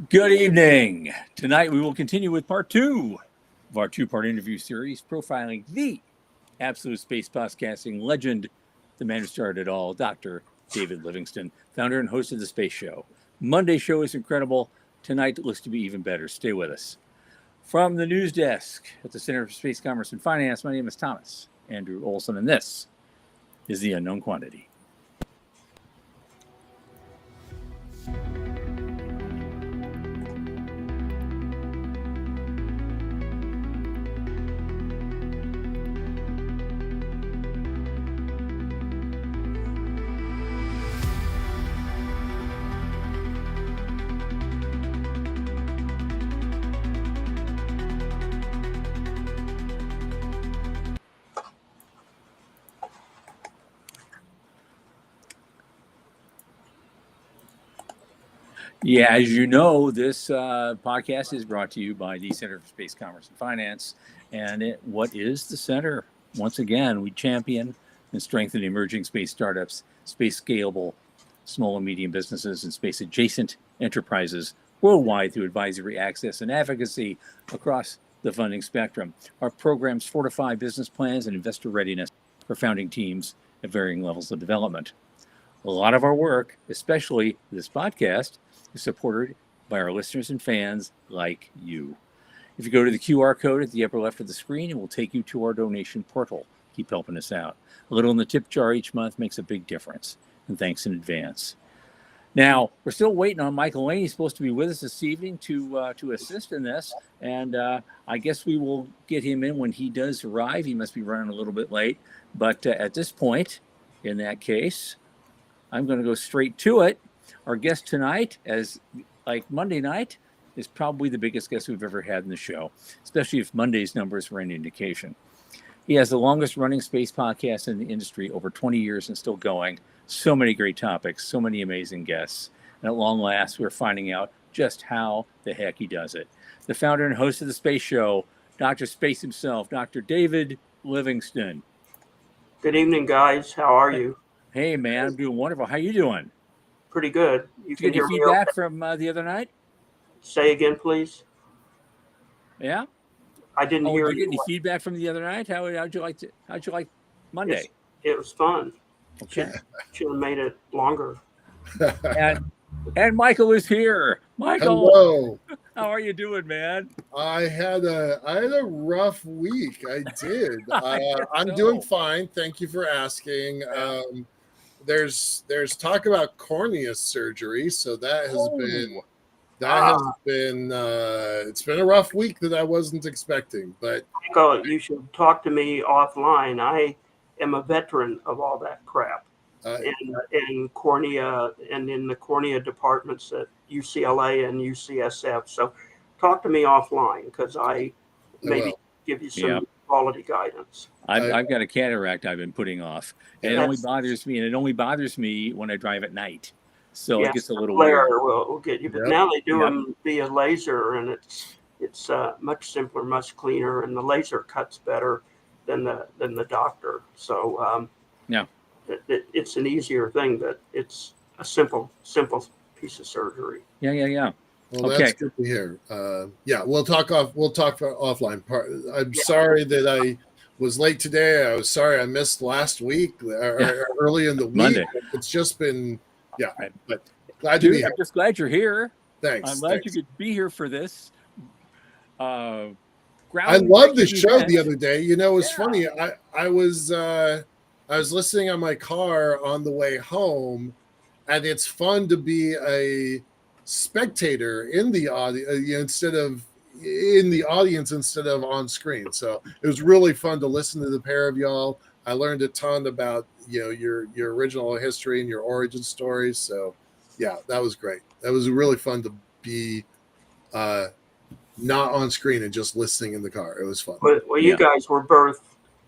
Good evening. Tonight we will continue with part two of our two-part interview series profiling the absolute space podcasting legend, the man who started it all, Dr. David Livingston, founder and host of The Space Show. Monday's show is incredible. Tonight looks to be even better. Stay with us. From the news desk at the Center for Space Commerce and Finance, my name is Thomas Andrew Olson, and this is The Unknown Quantity. Yeah, as you know, this podcast is brought to you by the Center for Space Commerce and Finance. And what is the center? Once again, we champion and strengthen emerging space startups, space scalable, small and medium businesses, and space adjacent enterprises worldwide through advisory access and advocacy across the funding spectrum. Our programs fortify business plans and investor readiness for founding teams at varying levels of development. A lot of our work, especially this podcast, is supported by our listeners and fans like you. If you go to the QR code at the upper left of the screen, it will take you to our donation portal. Keep helping us out. A little in the tip jar each month makes a big difference, and thanks in advance. Now, we're still waiting on Michael Lane. He's supposed to be with us this evening to assist in this, and I guess we will get him in when he does arrive. He must be running a little bit late, but at this point, in that case, I'm going to go straight to it. Our guest tonight, as like Monday night, is probably the biggest guest we've ever had in the show, especially if Monday's numbers were any indication. He has the longest running space podcast in the industry, over 20 years and still going. So many great topics, so many amazing guests. And at long last, we're finding out just how the heck he does it. The founder and host of The Space Show, Dr. Space himself, Dr. David Livingston. Good evening, guys. How are you? Hey, man, I'm doing wonderful. How you doing? Pretty good. You get any feedback from the other night? Say again, please. Yeah, I didn't hear you. Did you get any feedback from the other night? How'd you like Monday? It was fun. Okay, should have made it longer. and Michael is here. Michael, hello. How are you doing, man? I had a rough week. I did. I'm doing fine. Thank you for asking. There's talk about cornea surgery, so that has been it's been a rough week that I wasn't expecting. But Michael, you should talk to me offline. I am a veteran of all that crap, in cornea and in the cornea departments at UCLA and UCSF. So talk to me offline because I maybe give you some quality guidance. I've got a cataract I've been putting off, and it only bothers me when I drive at night. So it gets a little weird. Will get you, but now they do them via laser, and it's much simpler, much cleaner, and the laser cuts better than the doctor. So it's an easier thing, but it's a simple piece of surgery. Yeah. Well, that's good to hear. We'll talk offline. I'm sorry that I was late today. I was sorry I missed last week or early in the week. Monday. It's just been but glad to be here. I'm just glad you're here. Thanks. I'm glad you could be here for this. I loved the show the other day. You know, it was funny. I was listening on my car on the way home, and it's fun to be a spectator in the audience instead of on screen. So it was really fun to listen to the pair of y'all. I learned a ton about your original history and your origin stories. So that was great. That was really fun to be not on screen and just listening in the car. It was fun. Well, you guys were both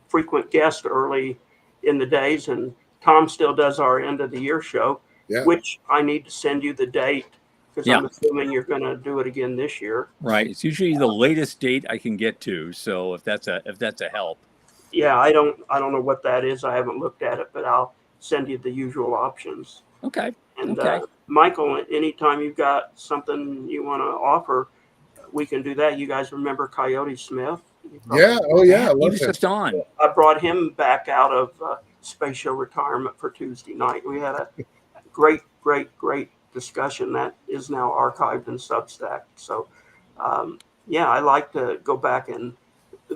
frequent guests early in the days, and Tom still does our end of the year show, which I need to send you the date because I'm assuming you're going to do it again this year. Right. It's usually the latest date I can get to. So if that's a help. Yeah, I don't know what that is. I haven't looked at it, but I'll send you the usual options. Okay. And Michael, anytime you've got something you want to offer, we can do that. You guys remember Coyote Smith? Yeah. Oh, yeah. I He love was him. just on. I brought him back out of spatial retirement for Tuesday night. We had a great discussion that is now archived in Substack. So, yeah, I like to go back and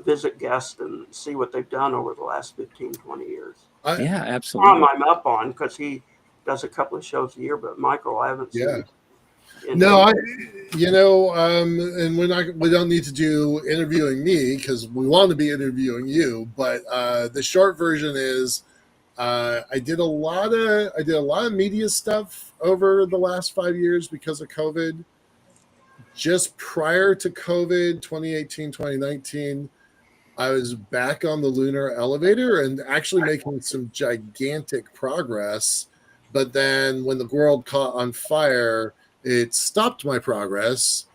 visit guests and see what they've done over the last 15, 20 years. Yeah, Tom, absolutely. I'm up on because he does a couple of shows a year, but Michael, I haven't seen. Yeah. No, and we don't need to do interviewing me because we want to be interviewing you. But the short version is, I did a lot of media stuff over the last 5 years because of COVID. Just prior to COVID, 2018, 2019, I was back on the lunar elevator and actually making some gigantic progress. But then when the world caught on fire, it stopped my progress.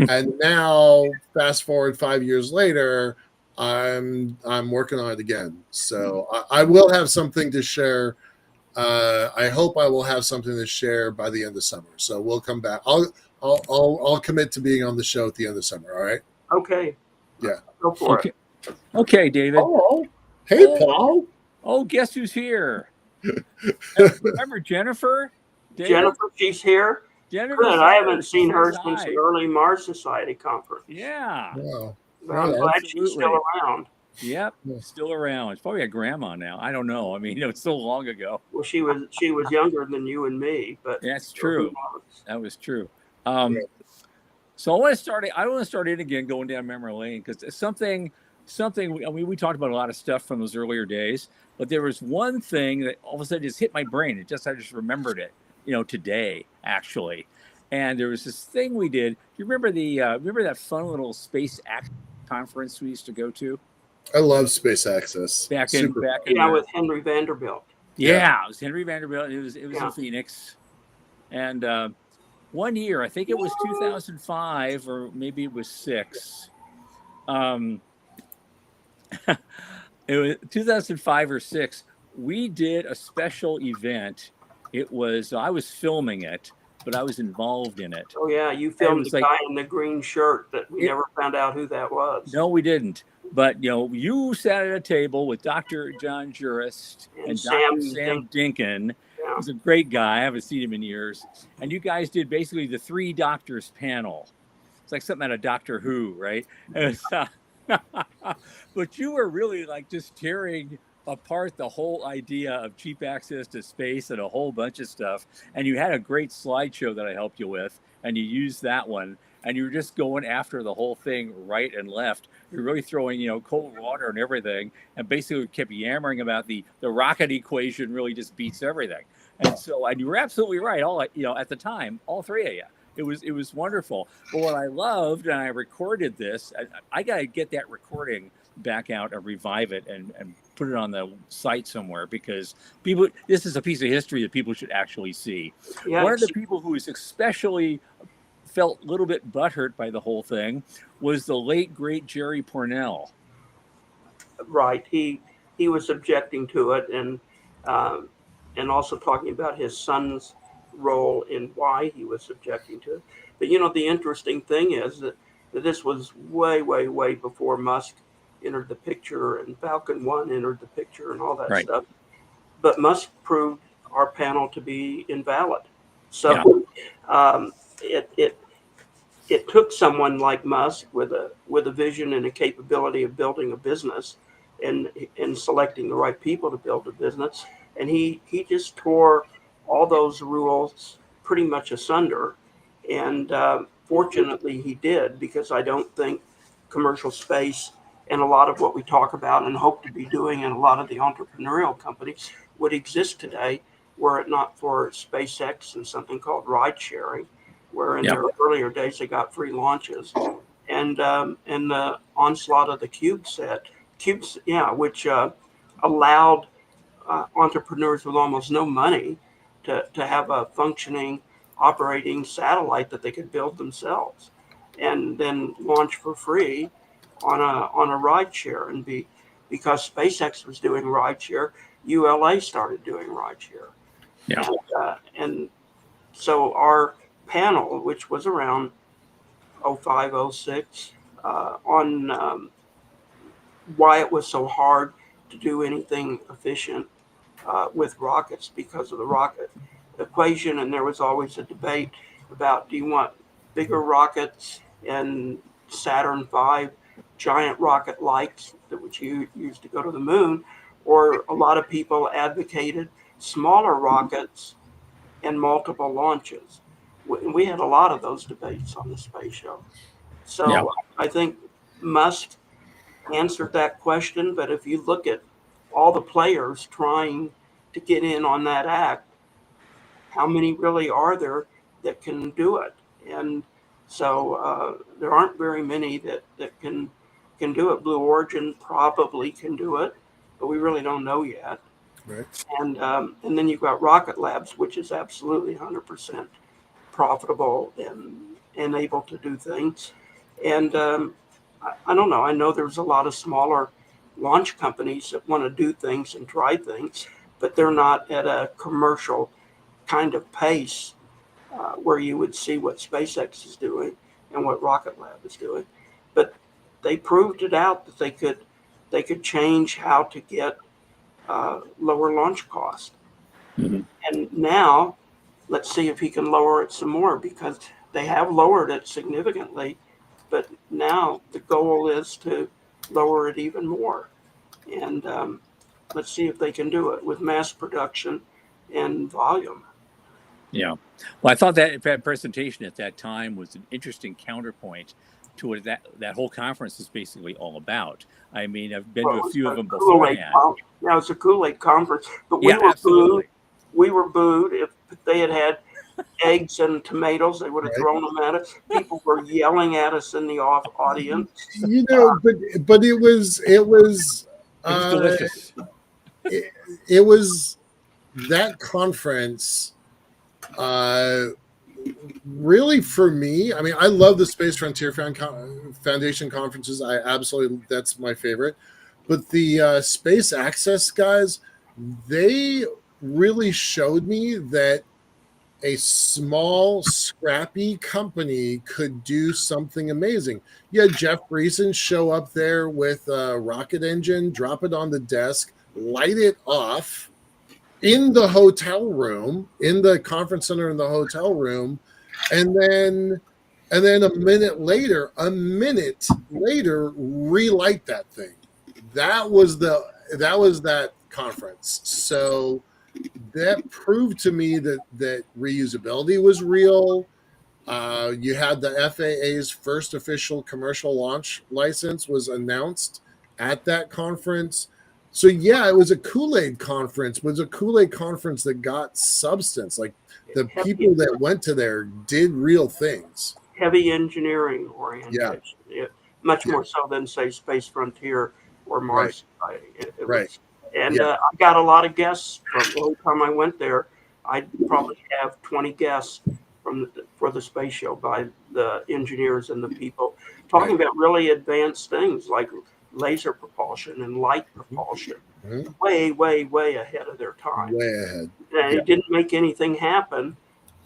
And now, fast forward 5 years later, I'm working on it again. So I will have something to share. I hope I will have something to share by the end of summer. So we'll come back. I'll commit to being on the show at the end of summer. All right. Okay. Yeah. Go for it. Okay, David. Hello. Hey, Oh. Paul. Oh, guess who's here? Remember Jennifer? David? Jennifer, she's here. Jennifer's Good. I here. haven't She seen her says since hi. the early Mars Society conference. Yeah. Wow. But I'm glad she's still around. Yep. Yeah. Still around. It's probably a grandma now. I don't know. I mean, it was so long ago. Well, she was younger than you and me, but That's who true. knows? That was true. So I want to start in again, going down memory lane, because it's something. I mean, we talked about a lot of stuff from those earlier days, but there was one thing that all of a sudden just hit my brain. I just remembered it, today actually. And there was this thing we did. Do you remember remember that fun little space conference we used to go to? I love Space Access. Back in with Henry Vanderbilt. Yeah, it was Henry Vanderbilt. It was in Phoenix, and one year, I think it was 2005 or maybe it was 6. It was 2005 or 6. We did a special event. It was I was filming it, but I was involved in it. Oh yeah, you filmed the guy in the green shirt that we never found out who that was. No, we didn't. But you sat at a table with Dr. John Jurist and Dr. Sam Dinkin. Yeah. He's a great guy. I haven't seen him in years. And you guys did basically the 3 doctors panel. It's like something out of Doctor Who, right? But you were really like just tearing apart the whole idea of cheap access to space and a whole bunch of stuff. And you had a great slideshow that I helped you with, and you used that one. And you were just going after the whole thing right and left. You're really throwing, cold water and everything, and basically kept yammering about the rocket equation really just beats everything. And you were absolutely right. At the time, all 3 of you. It was wonderful. But what I loved, and I recorded this, I got to get that recording back out and revive it and put it on the site somewhere, because this is a piece of history that people should actually see. Yeah, one of the people who was especially felt a little bit butthurt by the whole thing was the late great Jerry Pornell. Right. He was objecting to it and also talking about his son's role in why he was objecting to it. But the interesting thing is that this was way before Musk entered the picture and Falcon 1 entered the picture and all that stuff. But Musk proved our panel to be invalid. So it took someone like Musk with a vision and a capability of building a business and selecting the right people to build a business. And he just tore all those rules pretty much asunder. And fortunately he did, because I don't think commercial space and a lot of what we talk about and hope to be doing in a lot of the entrepreneurial companies would exist today were it not for SpaceX and something called ride sharing, where in their earlier days they got free launches, and the onslaught of the CubeSat, which allowed entrepreneurs with almost no money to have a functioning operating satellite that they could build themselves, and then launch for free on a ride share. And because SpaceX was doing ride share, ULA started doing ride share. Yeah. And So our panel, which was around 05, 06, on why it was so hard to do anything efficient with rockets because of the rocket equation. And there was always a debate about, do you want bigger rockets and Saturn V giant rocket likes that which you use to go to the moon, or a lot of people advocated smaller rockets and multiple launches. We had a lot of those debates on the space show. So Yeah. I think Musk answered that question. But if you look at all the players trying to get in on that act, how many really are there that can do it? And so there aren't very many that can do it. Blue Origin probably can do it, but we really don't know yet. Right. And then you've got Rocket Labs, which is absolutely 100% profitable and able to do things. And I don't know. I know there's a lot of smaller launch companies that want to do things and try things, but they're not at a commercial kind of pace where you would see what SpaceX is doing and what Rocket Lab is doing. But they proved it out that they could change how to get lower launch cost. Mhm. And now let's see if he can lower it some more, because they have lowered it significantly, but now the goal is to lower it even more. And let's see if they can do it with mass production and volume. Yeah. Well, I thought that presentation at that time was an interesting counterpoint to what that whole conference is basically all about. I mean, I've been to a few of them beforehand. Yeah, it was a Kool-Aid conference, but Yeah, absolutely. We were booed. If they had eggs and tomatoes, they would have Right. thrown them at us. People were yelling at us in the audience. You know, but it was delicious. It was that conference. Really, for me, I mean, I love the Space Frontier Foundation conferences. I absolutely, that's my favorite. But the Space Access guys, they really showed me that a small, scrappy company could do something amazing. You had Jeff Breeson show up there with a rocket engine, drop it on the desk, light it off in the hotel room, in the conference center in the hotel room, and then a minute later, relight that thing. That was that conference. So that proved to me that reusability was real. You had the FAA's first official commercial launch license was announced at that conference. So yeah, it was a Kool-Aid conference, but it was a Kool-Aid conference that got substance. Like the people that went to there did real things. Heavy engineering orientation, much more so than, say, Space Frontier or Mars Society. Right. And I got a lot of guests from the whole time I went there. I'd probably have 20 guests for the space show by the engineers and the people talking about really advanced things like laser propulsion and light propulsion. Mm-hmm. Way ahead of their time. Way ahead. They didn't make anything happen,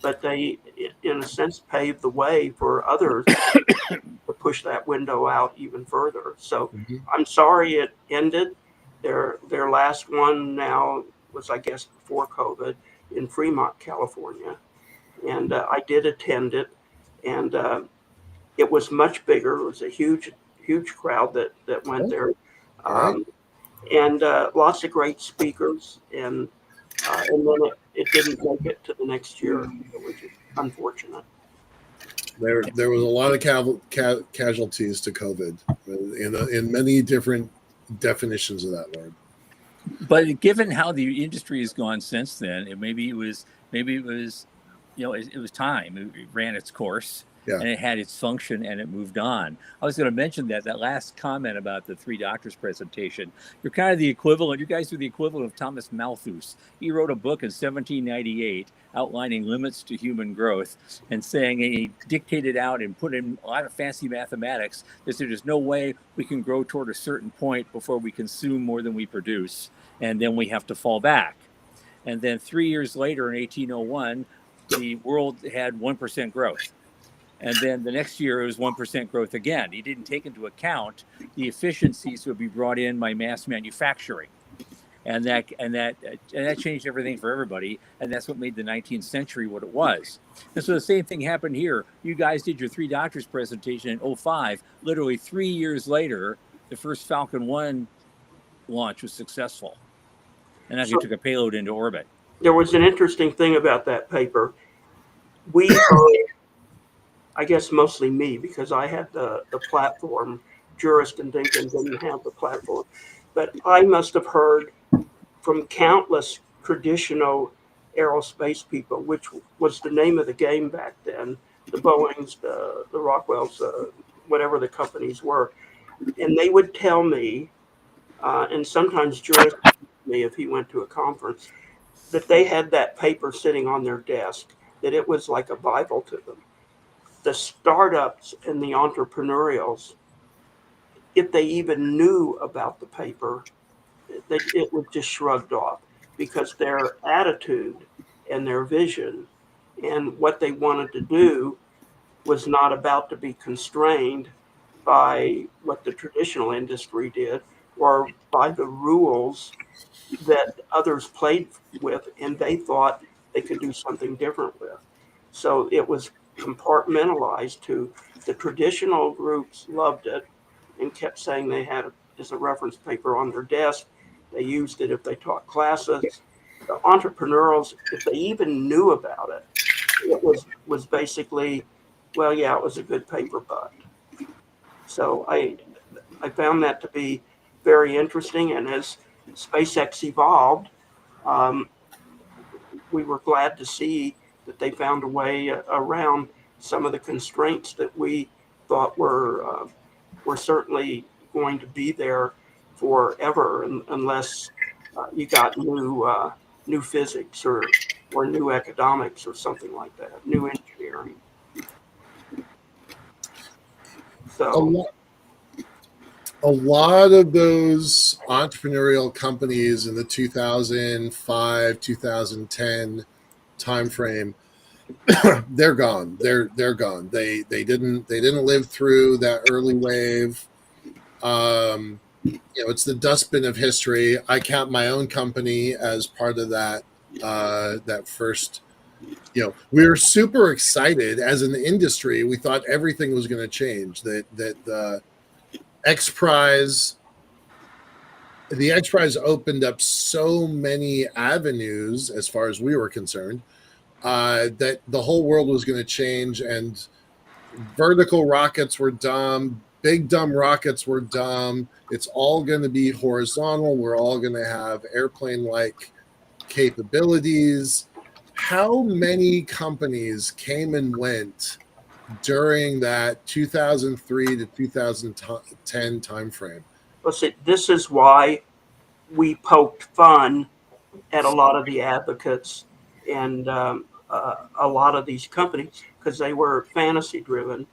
but they, in a sense, paved the way for others to push that window out even further. So I'm sorry it ended. Their last one now was, I guess, before COVID in Fremont, California. And I did attend it. And it was much bigger. It was a huge crowd that went there. And lots of great speakers. And then it didn't make it to the next year, which is unfortunate. There was a lot of casualties to COVID in many different definitions of that word. But given how the industry has gone since then, maybe it was it was time. It ran its course. Yeah. And it had its function and it moved on. I was going to mention that last comment about the three doctors presentation, you're kind of the equivalent, you guys are the equivalent of Thomas Malthus. He wrote a book in 1798 outlining limits to human growth and saying, and he dictated out and put in a lot of fancy mathematics that there's no way we can grow toward a certain point before we consume more than we produce. And then we have to fall back. And then 3 years later in 1801, the world had 1% growth. And then the next year it was 1% growth again. He didn't take into account the efficiencies that would be brought in by mass manufacturing. And that changed everything for everybody. And that's what made the 19th century what it was. And so the same thing happened here. You guys did your three doctors presentation in 2005. Literally 3 years later, the first Falcon 1 launch was successful. And actually took a payload into orbit. There was an interesting thing about that paper. We heard, I guess mostly me, because I had the platform. Jurist and Dinkin didn't have the platform. But I must have heard from countless traditional aerospace people, which was the name of the game back then, the Boeings, the Rockwells, whatever the companies were. And they would tell me, and sometimes Jurist would tell me if he went to a conference, that they had that paper sitting on their desk, that it was like a Bible to them. The startups and the entrepreneurials, if they even knew about the paper, it was just shrugged off, because their attitude and their vision and what they wanted to do was not about to be constrained by what the traditional industry did or by the rules that others played with and they thought they could do something different with. So it was compartmentalized to the traditional groups loved it and kept saying they had it as a reference paper on their desk. They used it if they taught classes. The entrepreneurials, if they even knew about it, it was basically, well, yeah, it was a good paper, but. So I found that to be very interesting. And as SpaceX evolved, we were glad to see that they found a way around some of the constraints that we thought were certainly going to be there forever, unless you got new physics or new economics or something like that, new engineering. So a lot of those entrepreneurial companies in the 2005, 2010 timeframe, they're gone. They're gone. They didn't live through that early wave. It's the dustbin of history. I count my own company as part of that. That first, we were super excited as an industry. We thought everything was going to change. That the X Prize opened up so many avenues as far as we were concerned, that the whole world was going to change, and vertical rockets were dumb. Big dumb rockets were dumb. It's all going to be horizontal. We're all going to have airplane-like capabilities. How many companies came and went during that 2003 to 2010 timeframe? Well, see, this is why we poked fun at a lot of the advocates and a lot of these companies, because they were fantasy driven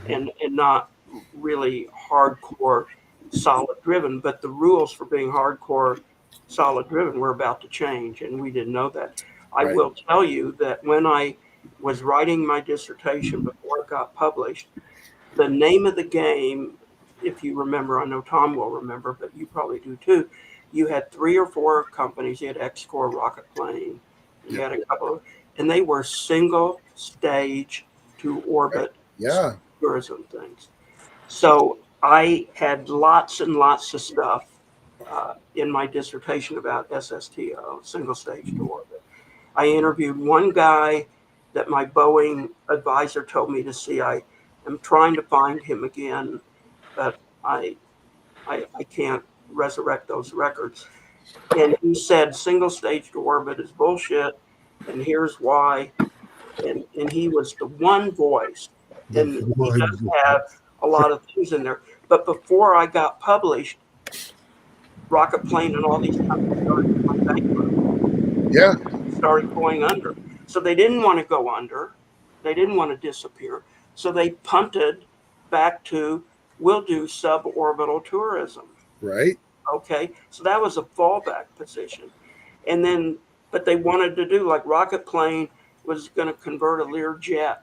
and not really hardcore solid driven. But the rules for being hardcore solid driven were about to change, and we didn't know that. I will tell you that when I was writing my dissertation before it got published, the name of the game, if you remember, I know Tom will remember, but you probably do too. You had 3 or 4 companies. You had X-Corps Rocket Plane. You had a couple, and they were single stage to orbit tourism things. So I had lots and lots of stuff in my dissertation about SSTO, single stage to orbit. I interviewed one guy that my Boeing advisor told me to see. I am trying to find him again, but I can't resurrect those records. And he said single stage to orbit is bullshit, and here's why. And he was the one voice, and he does have a lot of things in there. But before I got published, Rocket Plane and all these companies started going bankrupt. Yeah. Started going under. So they didn't want to go under. They didn't want to disappear. So they punted back to, we'll do suborbital tourism. Right. Okay. So that was a fallback position. And then, but they wanted to do like Rocket Plane was going to convert a Learjet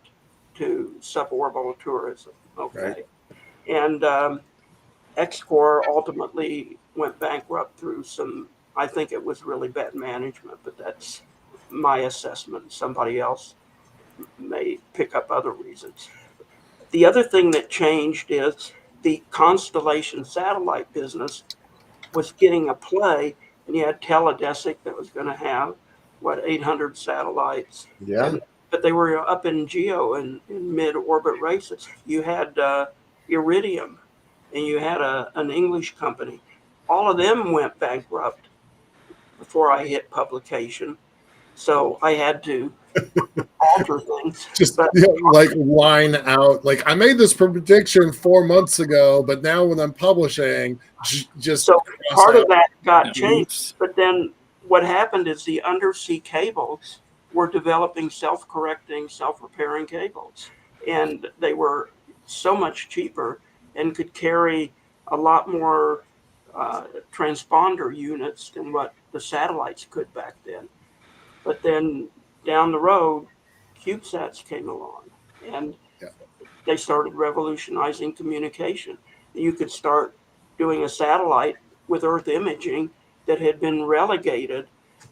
to suborbital tourism. Okay. Right. And Xcore ultimately went bankrupt through some, I think it was really bad management, but that's my assessment. Somebody else may pick up other reasons. The other thing that changed is the constellation satellite business was getting a play, and you had Teledesic that was going to have, 800 satellites. Yeah. But they were up in geo and in mid-orbit races. You had Iridium, and you had an English company. All of them went bankrupt before I hit publication. So I had to alter things. Just But like line out. Like I made this prediction 4 months ago, but now when I'm publishing, just so part of that got Yeah. changed. But then what happened is the undersea cables were developing self-correcting, self-repairing cables. And they were so much cheaper and could carry a lot more transponder units than what the satellites could back then. But then down the road, CubeSats came along, and Yeah. they started revolutionizing communication. You could start doing a satellite with Earth imaging that had been relegated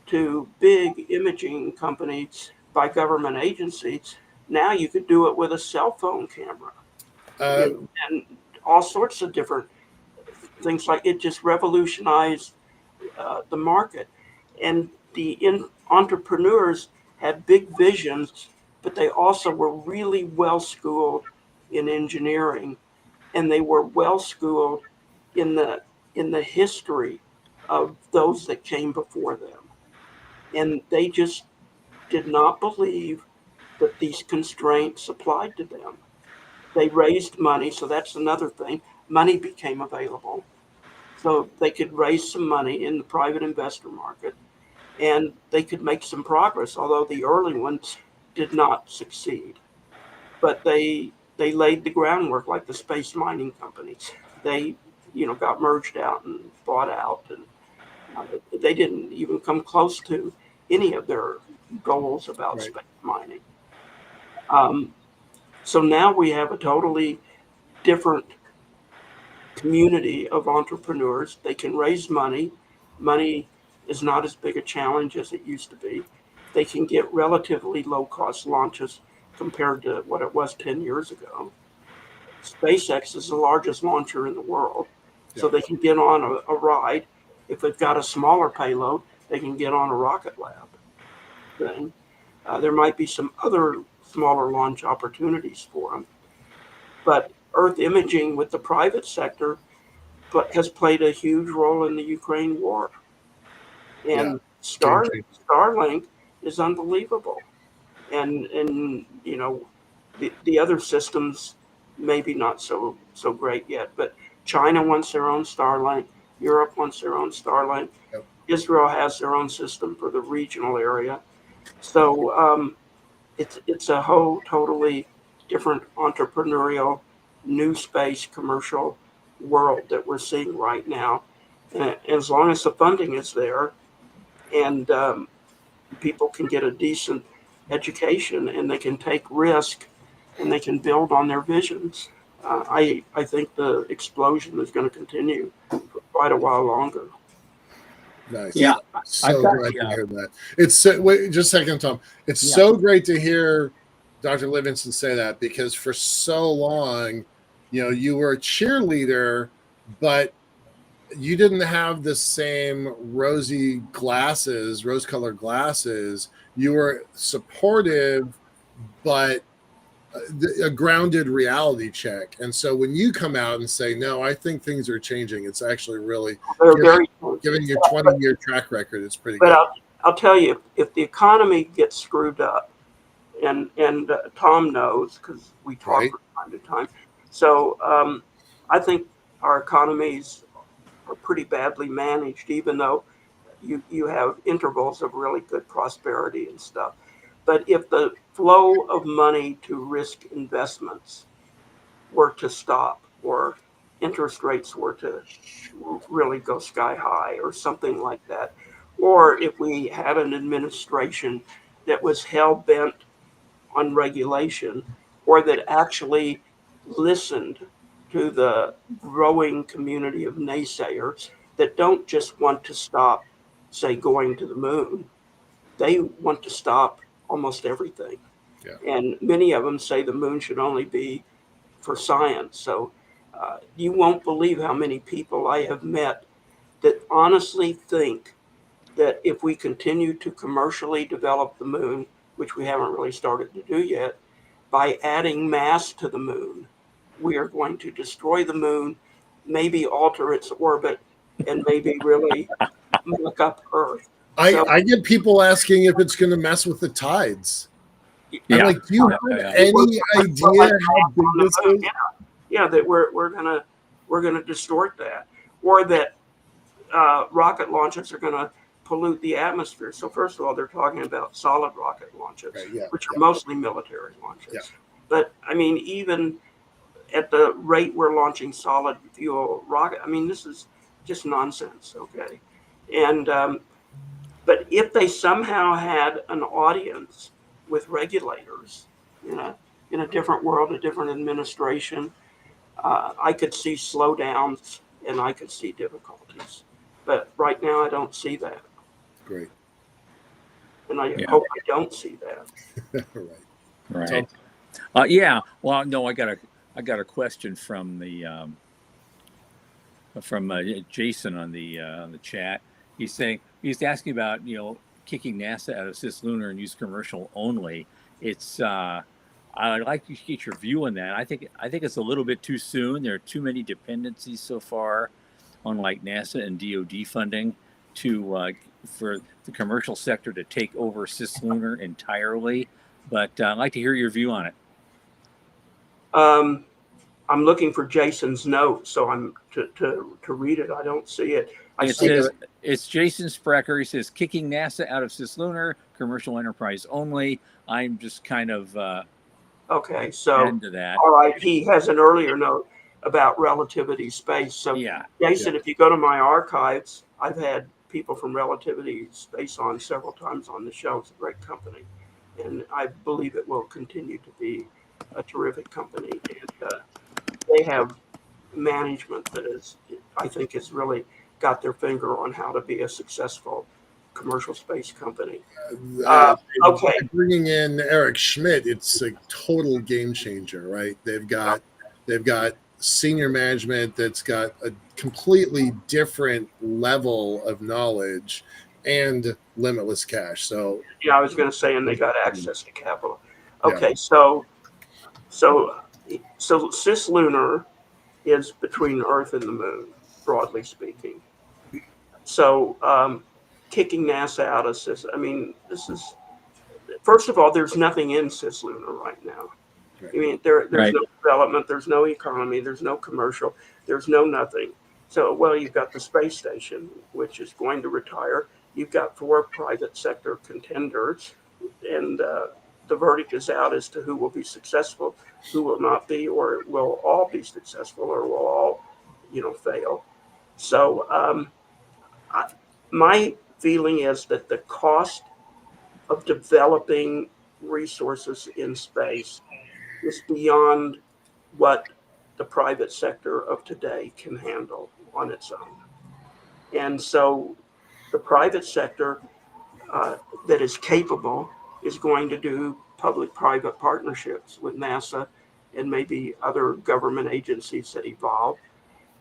to big imaging companies by government agencies. Now you could do it with a cell phone camera, and all sorts of different things. Like it just revolutionized the market, and entrepreneurs had big visions, but they also were really well schooled in engineering, and they were well schooled in the history of those that came before them, and they just did not believe that these constraints applied to them. They raised money, so that's another thing. Money became available, so they could raise some money in the private investor market, and they could make some progress, although the early ones did not succeed. But they laid the groundwork, like the space mining companies. They got merged out and bought out, and they didn't even come close to any of their goals about Right. space mining. So now we have a totally different community of entrepreneurs. They can raise money. Money is not as big a challenge as it used to be. They can get relatively low cost launches compared to what it was 10 years ago. SpaceX is the largest launcher in the world, so they can get on a ride. If they've got a smaller payload, they can get on a rocket lab thing. There might be some other smaller launch opportunities for them. But Earth imaging with the private sector has played a huge role in the Ukraine war. And Starlink is unbelievable. And the other systems maybe not so great yet, but China wants their own Starlink, Europe wants their own Starlink, Yep. Israel has their own system for the regional area. So it's a whole totally different entrepreneurial, new space commercial world that we're seeing right now. And as long as the funding is there, and people can get a decent education and they can take risk and they can build on their visions, I think the explosion is going to continue for quite a while longer. Nice. Yeah, So glad to hear that. It's so, wait just a second, Tom. It's so great to hear Dr. Livingston say that, because for so long, you were a cheerleader, but you didn't have the same rose-colored glasses. You were supportive, but a grounded reality check. And so when you come out and say, no, I think things are changing, it's actually really given your 20-year track record, it's pretty good. But I'll tell you, if the economy gets screwed up, and Tom knows because we talk from time to time. So I think our economies are pretty badly managed, even though you have intervals of really good prosperity and stuff. But if the flow of money to risk investments were to stop, or interest rates were to really go sky high or something like that, or if we had an administration that was hell bent on regulation, or that actually listened to the growing community of naysayers that don't just want to stop, say, going to the moon. They want to stop almost everything. Yeah. And many of them say the moon should only be for science. So you won't believe how many people I have met that honestly think that if we continue to commercially develop the moon, which we haven't really started to do yet, by adding mass to the moon, we are going to destroy the moon, maybe alter its orbit, and maybe really muck up Earth. I get people asking if it's going to mess with the tides. I'm Yeah. like, do you have any idea how big this is? Yeah, that we're gonna distort that, or that rocket launches are gonna pollute the atmosphere. So first of all, they're talking about solid rocket launches, Right, yeah, which are mostly military launches. Yeah. But I mean, even at the rate we're launching solid fuel rocket, I mean, this is just nonsense. Okay, and but if they somehow had an audience with regulators, you know, in a different world, a different administration, I could see slowdowns and I could see difficulties. But right now, I don't see that. Great. And I hope I don't see that. Right. Right. Yeah. Well, no, I got a question from the Jason on the chat. He's asking about kicking NASA out of CisLunar and use commercial only. It's I'd like to get your view on that. I think it's a little bit too soon. There are too many dependencies so far on like NASA and DoD funding to for the commercial sector to take over CisLunar entirely. But I'd like to hear your view on it. I'm looking for Jason's note, so I'm to read it. I don't see it. It's Jason Sprecher. He says kicking NASA out of CisLunar, commercial enterprise only. I'm just kind of okay. So into that. All right. He has an earlier note about relativity space. So yeah, Jason, if you go to my archives, I've had people from Relativity Space on several times on the show. It's a great company, and I believe it will continue to be a terrific company. And they have management that I think, has really got their finger on how to be a successful commercial space company. Okay. Bringing in Eric Schmidt, it's a total game changer, right? They've got senior management that's got a completely different level of knowledge and limitless cash. So yeah, I was going to say, and they got access to capital. Okay, so CisLunar is between Earth and the Moon, broadly speaking. So kicking NASA out of Cis, I mean, this is, first of all, there's nothing in CisLunar right now. I mean, there's no development, there's no economy, there's no commercial, there's no nothing. So, well, you've got the space station, which is going to retire. You've got 4 private sector contenders, and the verdict is out as to who will be successful, who will not be, or will all be successful, or will all, fail. So my feeling is that the cost of developing resources in space is beyond what the private sector of today can handle on its own. And so the private sector that is capable is going to do public-private partnerships with NASA and maybe other government agencies that evolve.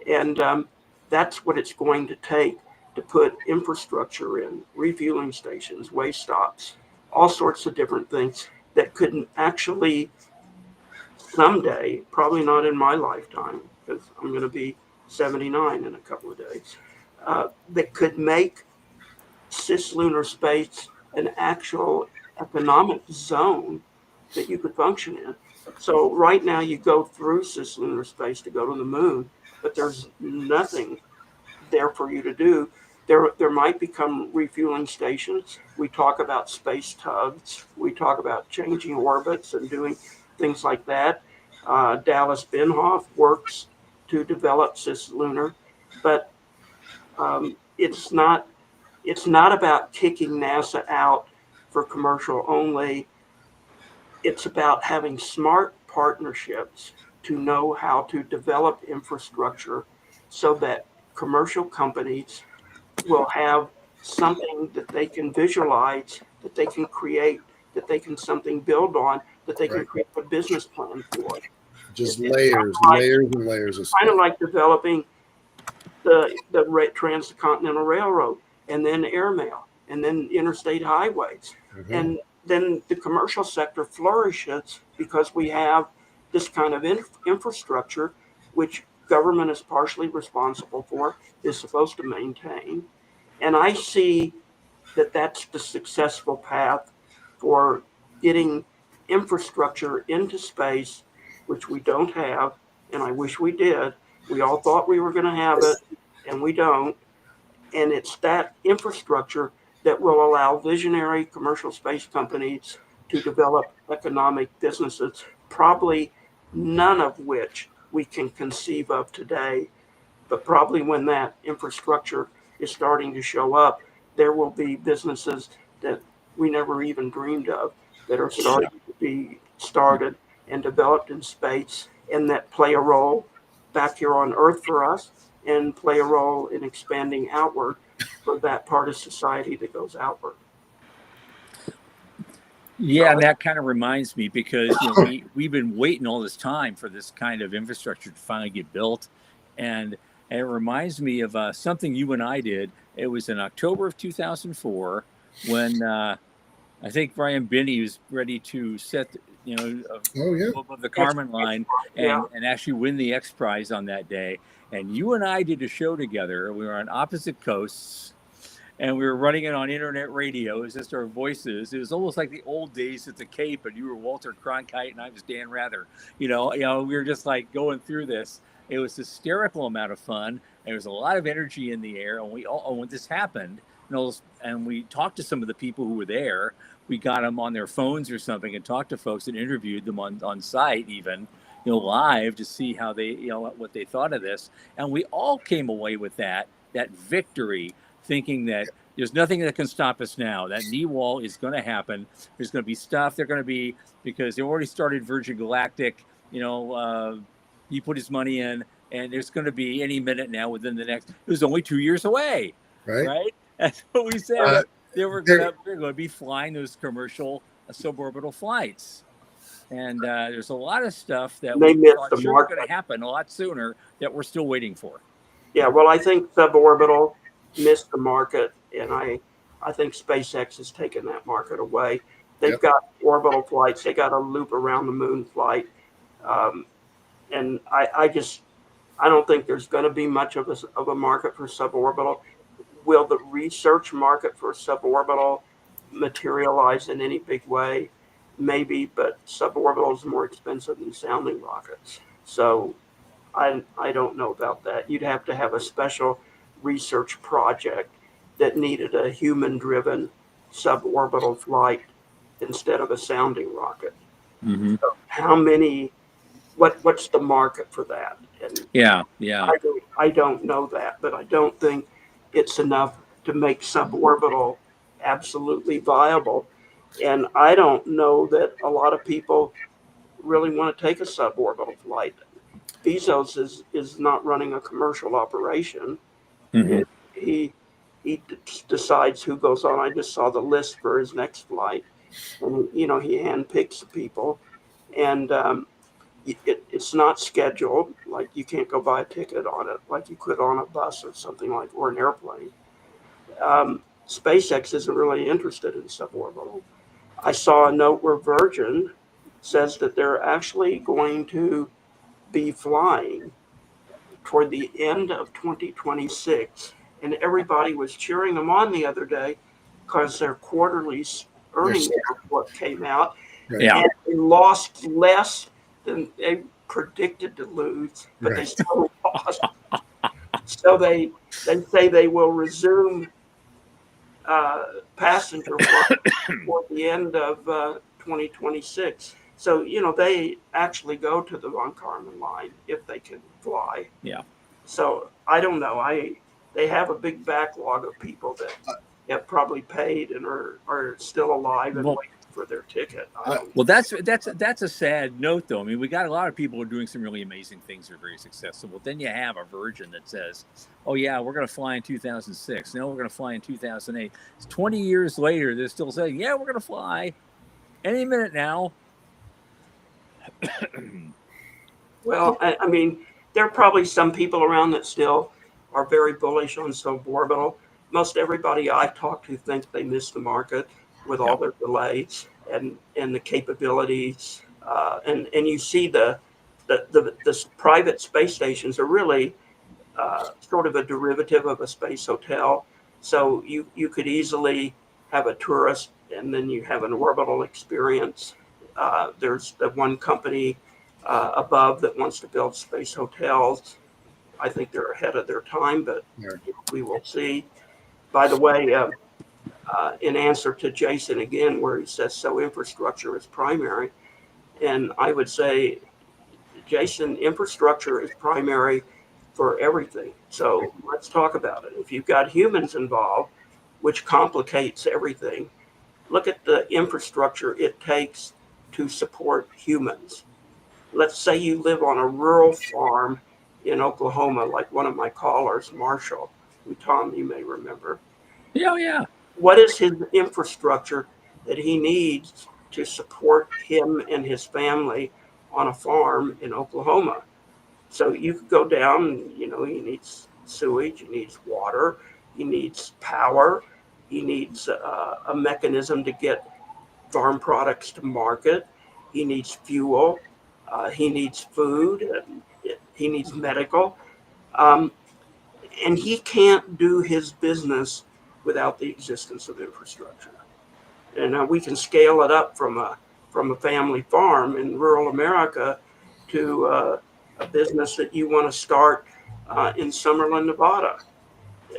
And that's what it's going to take to put infrastructure in, refueling stations, waste stops, all sorts of different things that could actually someday, probably not in my lifetime, because I'm going to be 79 in a couple of days, that could make CisLunar space an actual economic zone that you could function in. So right now you go through CisLunar space to go to the moon, but there's nothing there for you to do. There might become refueling stations. We talk about space tugs. We talk about changing orbits and doing things like that. Dallas Benhoff works to develop CisLunar, but it's not about kicking NASA out for commercial only. It's about having smart partnerships to know how to develop infrastructure so that commercial companies will have something that they can visualize, that they can create, that they can something build on, that they can Right. create a business plan for. Just It's layers, like, layers and layers of kind of stuff. like developing the transcontinental railroad, and then airmail, and then interstate highways, Mhm. and then the commercial sector flourishes because we have this kind of infrastructure, which government is partially responsible for, is supposed to maintain, and I see that that's the successful path for getting infrastructure into space, which we don't have, and I wish we did. We all thought we were going to have it, and we don't. And it's that infrastructure that will allow visionary commercial space companies to develop economic businesses, probably none of which we can conceive of today. But probably when that infrastructure is starting to show up, there will be businesses that we never even dreamed of that are starting to be started and developed in space, and that play a role back here on Earth for us and play a role in expanding outward for that part of society that goes outward. Yeah, and that kind of reminds me because we've been waiting all this time for this kind of infrastructure to finally get built, and it reminds me of something you and I did. It was in October of 2004 when I think Brian Binney was ready to set Oh yeah. go above the Kármán line Yeah. and actually win the X Prize on that day. And you and I did a show together. We were on opposite coasts, and we were running it on internet radio. It was just our voices. It was almost like the old days at the Cape, and you were Walter Cronkite and I was Dan Rather. We were just like going through this. It was hysterical amount of fun. There was a lot of energy in the air, and when this happened, and we talked to some of the people who were there. We got them on their phones or something and talked to folks and interviewed them on site, even live, to see how they what they thought of this. And we all came away with that victory, thinking that there's nothing that can stop us now. That knee wall is going to happen. There's going to be stuff. They're going to be, because they already started Virgin Galactic. He put his money in, and there's going to be any minute now within the next. It was only 2 years away, Right. right? That's what we said. They were going to be flying those commercial suborbital flights. And there's a lot of stuff that They we missed thought the sure was mark. going to happen a lot sooner that we're still waiting for. Yeah, well, I think suborbital missed the market, and I think SpaceX has taken that market away. They've Yep. got orbital flights. They got a loop around the moon flight, and I don't think there's going to be much of a market for suborbital. Will the research market for suborbital materialize in any big way? Maybe, but suborbital is more expensive than sounding rockets. So I don't know about that. You'd have to have a special research project that needed a human-driven suborbital flight instead of a sounding rocket. Mm-hmm. So how many? What's the market for that? And Yeah. I don't know that, but I don't think it's enough to make suborbital absolutely viable. And I don't know that a lot of people really want to take a suborbital flight. Bezos is not running a commercial operation. Mm-hmm. He decides who goes on. I just saw the list for his next flight, and he handpicks the people, and it's not scheduled. Like, you can't go buy a ticket on it like you could on a bus or something, like, or an airplane. SpaceX isn't really interested in suborbital. I saw a note where Virgin says that they're actually going to be flying toward the end of 2026, and everybody was cheering them on the other day because their quarterly earnings report came out, Right. Yeah. and they lost less than they predicted to lose, but they Right. still lost. So they say they will resume passenger flight toward the end of 2026. So, they actually go to the Von Karman line if they can fly. Yeah. So I don't know. They have a big backlog of people that have probably paid and are still alive and Well, waiting for their ticket. well, that's a sad note, though. I mean, we got a lot of people who are doing some really amazing things that are very successful. But then you have a Virgin that says, "Oh yeah, we're going to fly in 2006. No, we're going to fly in 2008." It's 20 years later, they're still saying, "Yeah, we're going to fly any minute now." Well, I mean, there are probably some people around that still are very bullish on suborbital. Most everybody I talk to thinks they missed the market with all Yep. their delays and the capabilities. And you see the private space stations are really sort of a derivative of a space hotel. So you could easily have a tourist and then you have an orbital experience. There's the one company above that wants to build space hotels. I think they're ahead of their time, but we will see. By the way, in answer to Jason again, where he says, so infrastructure is primary. And I would say, Jason, infrastructure is primary for everything. So let's talk about it. If you've got humans involved, which complicates everything, look at the infrastructure it takes to support humans. Let's say you live on a rural farm in Oklahoma, like one of my callers, Marshall, who Tom, you may remember. Yeah, yeah. What is his infrastructure that he needs to support him and his family on a farm in Oklahoma? So you could go down, he needs sewage, he needs water, he needs power, he needs a mechanism to get farm products to market, he needs fuel, he needs food, he needs medical. And he can't do his business without the existence of infrastructure. And we can scale it up from a family farm in rural America to a business that you want to start in Summerlin, Nevada.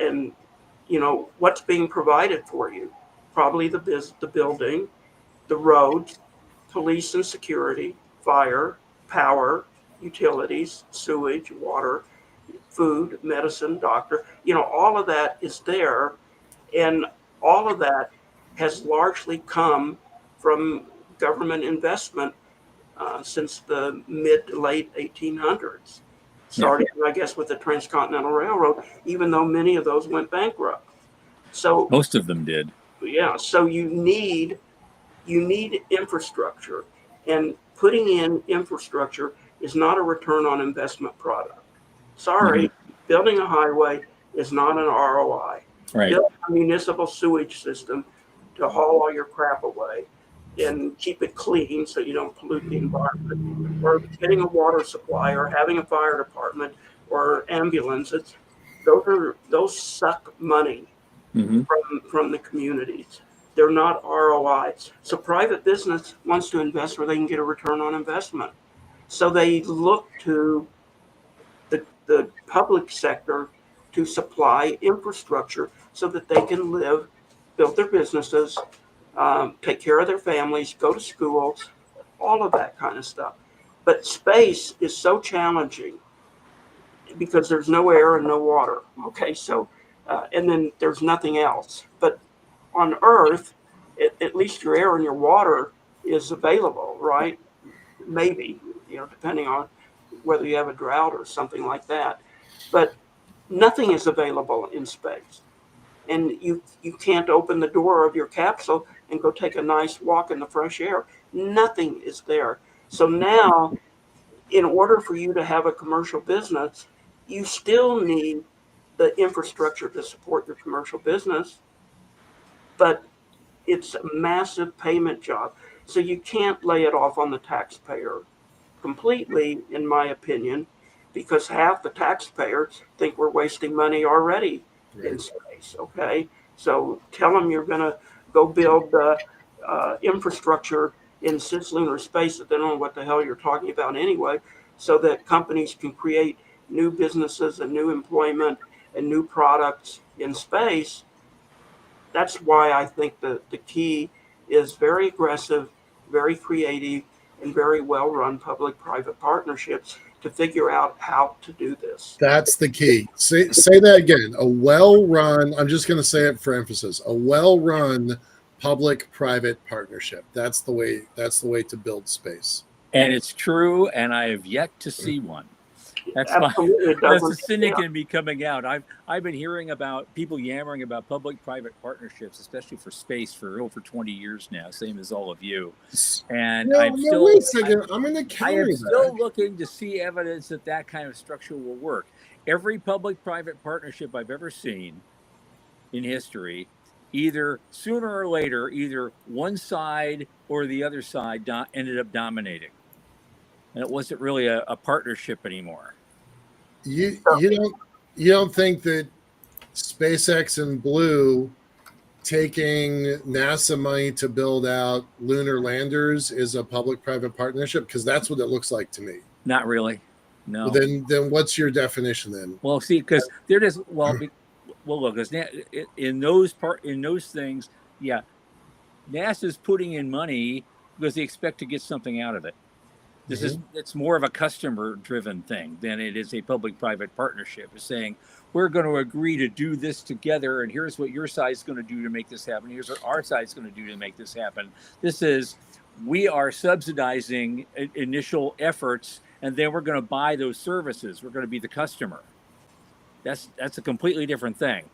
And what's being provided for you? Probably the building, the roads, police and security, fire, power, utilities, sewage, water, food, medicine, doctor. All of that is there, and all of that has largely come from government investment since the mid to late 1800s, starting, I guess, with the Transcontinental Railroad, even though many of those went bankrupt. So Most of them did. yeah, so you need infrastructure, and putting in infrastructure is not a return on investment product. Sorry, building a highway is not an ROI. Right. Build a municipal sewage system to haul all your crap away and keep it clean so you don't pollute the environment. Or getting a water supply or having a fire department or ambulances, those suck money from the communities. They're not ROIs. So private business wants to invest where they can get a return on investment. So they look to the public sector to supply infrastructure so that they can live, build their businesses, take care of their families, go to schools, all of that kind of stuff. But space is so challenging because there's no air and no water. Okay, so and then there's nothing else. But on Earth, at least your air and your water is available, right? Maybe, depending on whether you have a drought or something like that. But nothing is available in space. And you can't open the door of your capsule and go take a nice walk in the fresh air. Nothing is there. So now, in order for you to have a commercial business, you still need the infrastructure to support your commercial business. But it's a massive payment job. So you can't lay it off on the taxpayer completely, in my opinion, because half the taxpayers think we're wasting money already in space. Okay, so tell them you're going to go build infrastructure in CisLunar space that they don't know what the hell you're talking about anyway, so that companies can create new businesses and new employment and new products in space. That's why I think the key is very aggressive, very creative, and very well-run public-private partnerships to figure out how to do this. That's the key. Say that again. A well-run, I'm just going to say it for emphasis, a well-run public-private partnership. That's the way to build space. And it's true, and I have yet to see one. That's Absolutely, it that's doesn't. the cynic in me coming out. I've been hearing about people yammering about public-private partnerships, especially for space, for over 20 years now, same as all of you. And No, I'm no, still, wait a second. I'm going to I counter am that. still looking to see evidence that that kind of structure will work. Every public-private partnership I've ever seen in history, either sooner or later, either one side or the other side ended up dominating, and it wasn't really a partnership anymore. You don't think that SpaceX and Blue taking NASA money to build out lunar landers is a public-private partnership? Because that's what it looks like to me. Not really. No. Well, then what's your definition then? Well, see, because they're just look, because in those things, yeah, NASA's putting in money because they expect to get something out of it. It's more of a customer-driven thing than it is a public-private partnership. It's saying we're going to agree to do this together, and here's what your side's going to do to make this happen. Here's what our side's going to do to make this happen. We are subsidizing initial efforts, and then we're going to buy those services. We're going to be the customer. That's a completely different thing.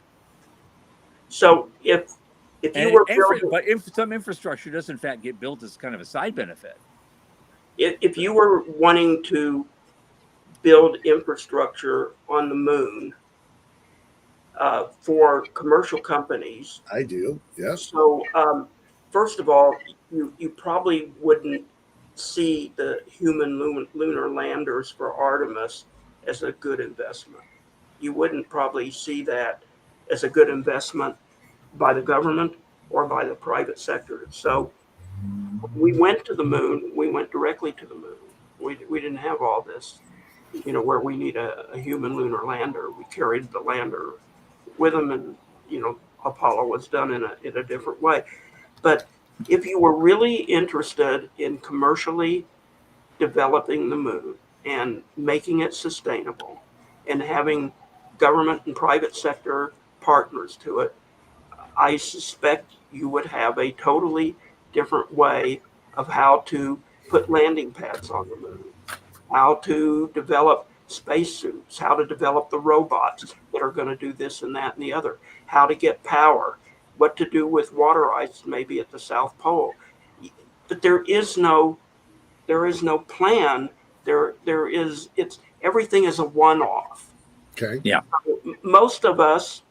So if you were building, but if some infrastructure does in fact get built as kind of a side benefit. if you were wanting to build infrastructure on the moon for commercial companies, I do, yes. So first of all, you probably wouldn't see the human lunar landers for Artemis as a good investment. You wouldn't probably see that as a good investment by the government or by the private sector. So we went to the moon. We went directly to the moon. We didn't have all this, where we need a human lunar lander. We carried the lander with them, and Apollo was done in a different way. But if you were really interested in commercially developing the moon and making it sustainable and having government and private sector partners to it, I suspect you would have a totally different way of how to put landing pads on the moon, how to develop spacesuits, how to develop the robots that are going to do this and that and the other, how to get power, what to do with water ice maybe at the South Pole. But there is no plan. Everything is a one-off. Okay. Yeah. Most of us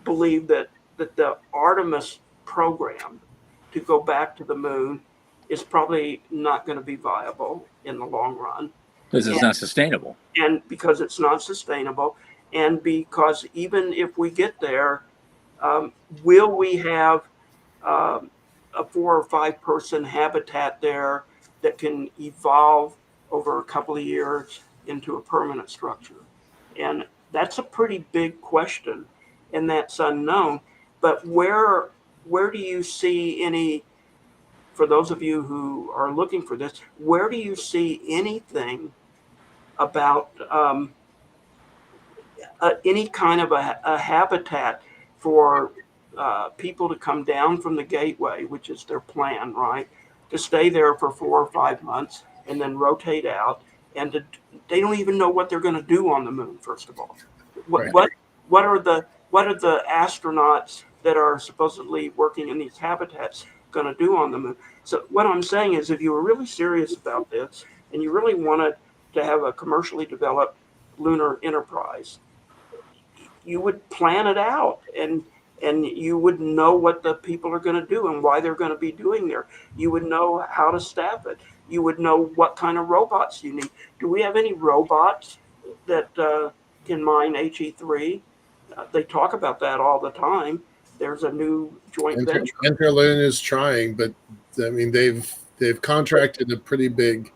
believe that the Artemis program to go back to the moon is probably not going to be viable in the long run. Because it's not sustainable. And because it's not sustainable. And because even if we get there, will we have a 4 or 5 person habitat there that can evolve over a couple of years into a permanent structure? And that's a pretty big question, and that's unknown. But where do you see any, for those of you who are looking for this, where do you see anything about any kind of a habitat for people to come down from the gateway, which is their plan, right? To stay there for 4 or 5 months and then rotate out. And they don't even know what they're going to do on the moon. First of all, what are the astronauts that are supposedly working in these habitats going to do on the moon? So what I'm saying is, if you were really serious about this and you really wanted to have a commercially developed lunar enterprise, you would plan it out, and you would know what the people are going to do and why they're going to be doing there. You would know how to staff it. You would know what kind of robots you need. Do we have any robots that can mine HE3? They talk about that all the time. There's a new joint venture. Interlune is trying, but I mean they've contracted a pretty big.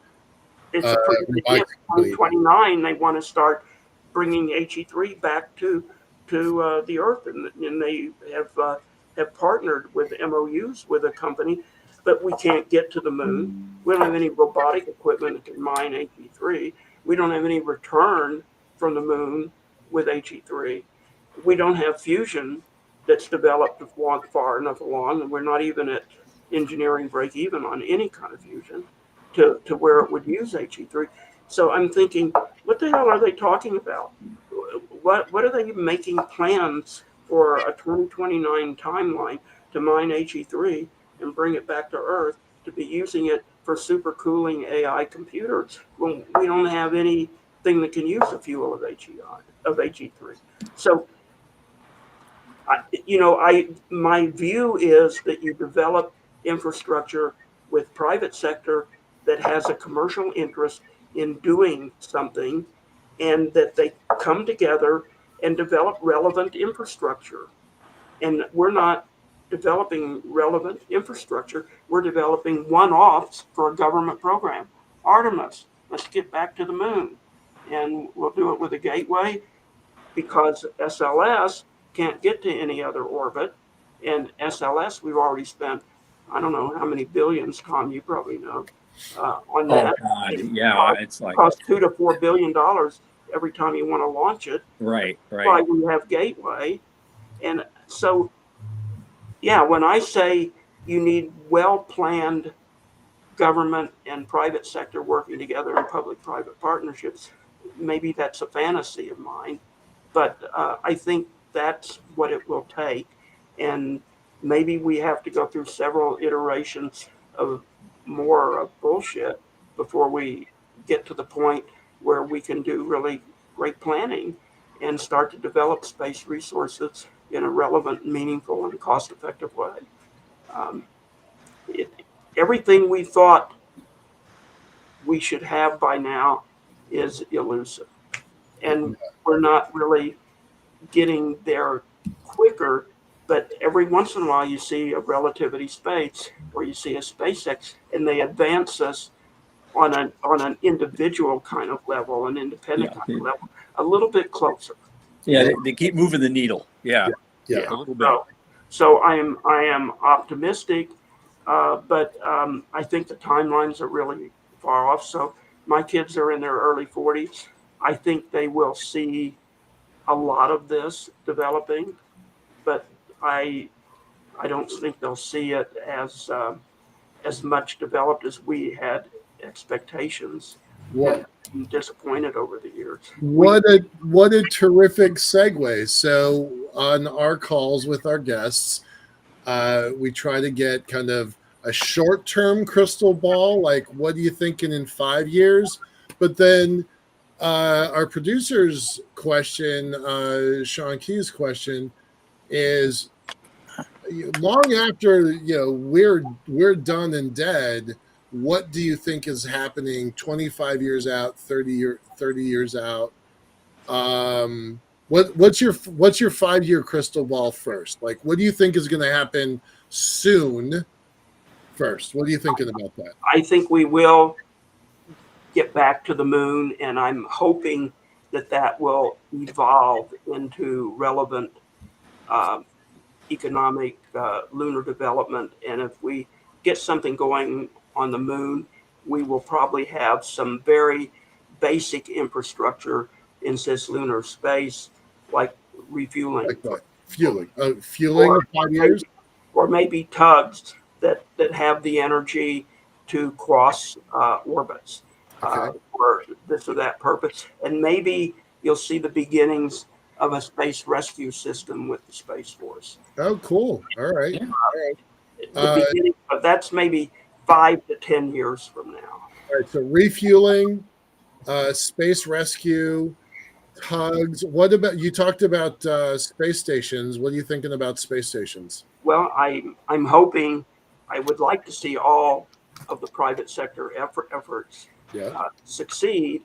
It's a pretty big hit. 2029, they want to start bringing HE3 back to the Earth, and they have partnered with MOUs with a company. but we can't get to the moon. We don't have any robotic equipment that can mine HE3. We don't have any return from the moon with HE3. We don't have fusion that's developed far enough along, and we're not even at engineering break even on any kind of fusion to where it would use HE3. So I'm thinking, what the hell are they talking about? What are they making plans for a 2029 timeline to mine HE3 and bring it back to Earth to be using it for supercooling AI computers when we don't have anything that can use the fuel of HE3? So, my view is that you develop infrastructure with private sector that has a commercial interest in doing something, and that they come together and develop relevant infrastructure. And we're not developing relevant infrastructure. We're developing one-offs for a government program. Artemis, let's get back to the moon. And we'll do it with a gateway because SLS can't get to any other orbit. And SLS, we've already spent, I don't know how many billions, Tom, you probably know, on that. Oh, God. Yeah, it's like costs $2 to $4 billion every time you want to launch it. right. Why we have Gateway. And so, yeah, when I say you need well-planned government and private sector working together in public-private partnerships, maybe that's a fantasy of mine, but I think that's what it will take. And maybe we have to go through several iterations of more of bullshit before we get to the point where we can do really great planning and start to develop space resources in a relevant, meaningful, and cost-effective way. Everything we thought we should have by now is elusive. And we're not really getting there quicker, but every once in a while you see a relativity space or you see a SpaceX, and they advance us on an individual kind of level, an independent kind of level, a little bit closer. Yeah, they keep moving the needle. Yeah. A little bit. So I am optimistic, but I think the timelines are really far off. So my kids are in their early 40s. I think they will see a lot of this developing, but I don't think they'll see it as much developed as we had expectations. What I'm disappointed over the years. What a terrific segue. So on our calls with our guests, we try to get kind of a short-term crystal ball, like what are you thinking in 5 years? But then our producer's question, Sean Key's question, is long after we're done and dead, what do you think is happening 25 years out, 30 years out? What's your 5-year crystal ball first? Like, what do you think is going to happen soon first? What are you thinking about that? I think we will get back to the moon, and I'm hoping that will evolve into relevant economic lunar development. And if we get something going on the moon, we will probably have some very basic infrastructure in CisLunar space, like refueling. Like what? Fueling in 5 years? Or maybe tugs that have the energy to cross orbits for this or that purpose. And maybe you'll see the beginnings of a space rescue system with the Space Force. Oh, cool. All right. But that's maybe 5 to 10 years from now. All right. So refueling, space rescue, tugs. What about, you talked about space stations. What are you thinking about space stations? Well, I'm hoping, I would like to see all of the private sector efforts succeed,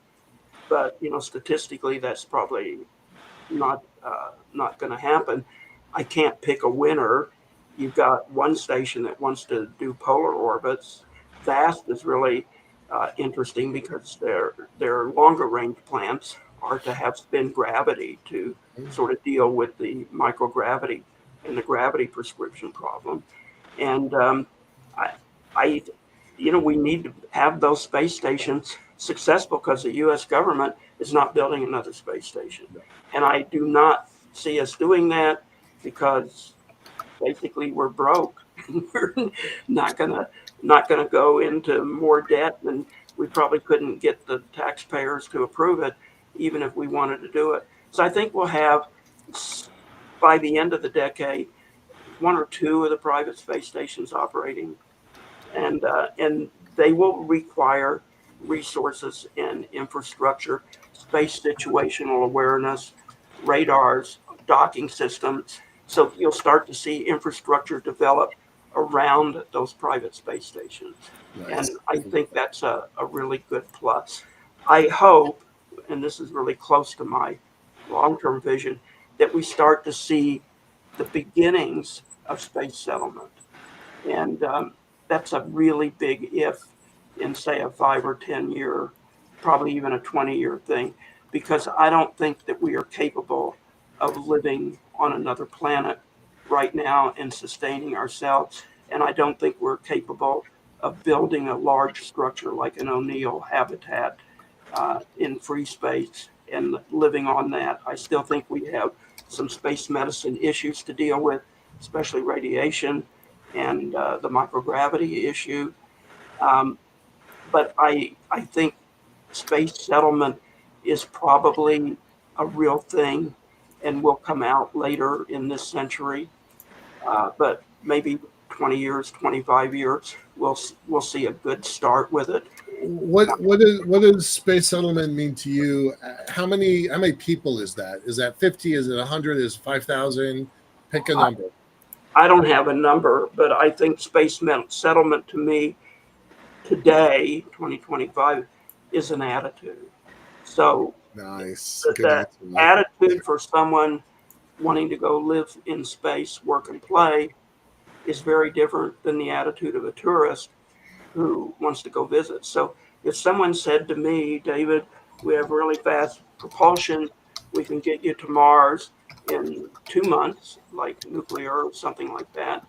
but statistically that's probably not going to happen. I can't pick a winner. You've got one station that wants to do polar orbits. VAST is really interesting because their longer range plans are to have spin gravity to sort of deal with the microgravity and the gravity prescription problem. And I, we need to have those space stations successful because the U.S. government is not building another space station. And I do not see us doing that because basically we're broke. We're not gonna go into more debt, and we probably couldn't get the taxpayers to approve it, even if we wanted to do it. So I think we'll have, by the end of the decade, one or two of the private space stations operating, and they will require resources and infrastructure, space situational awareness, radars, docking systems. So you'll start to see infrastructure develop around those private space stations. Nice. And I think that's a really good plus. I hope, and this is really close to my long-term vision, that we start to see the beginnings of space settlement. And that's a really big if in, say, a 5 or 10 year, probably even a 20-year thing, because I don't think that we are capable of living on another planet right now and sustaining ourselves. And I don't think we're capable of building a large structure like an O'Neill habitat in free space and living on that. I still think we have some space medicine issues to deal with, especially radiation and the microgravity issue. But I think space settlement is probably a real thing and will come out later in this century. But maybe 20 years, 25 years, we'll see a good start with it. What does space settlement mean to you? How many people is that? Is that 50? Is it 100? Is it 5,000? Pick a number. I don't have a number, but I think space settlement to me today, 2025, is an attitude. So nice. That attitude for someone wanting to go live in space, work and play is very different than the attitude of a tourist who wants to go visit. So if someone said to me, David, we have really fast propulsion, we can get you to Mars in 2 months, like nuclear or something like that,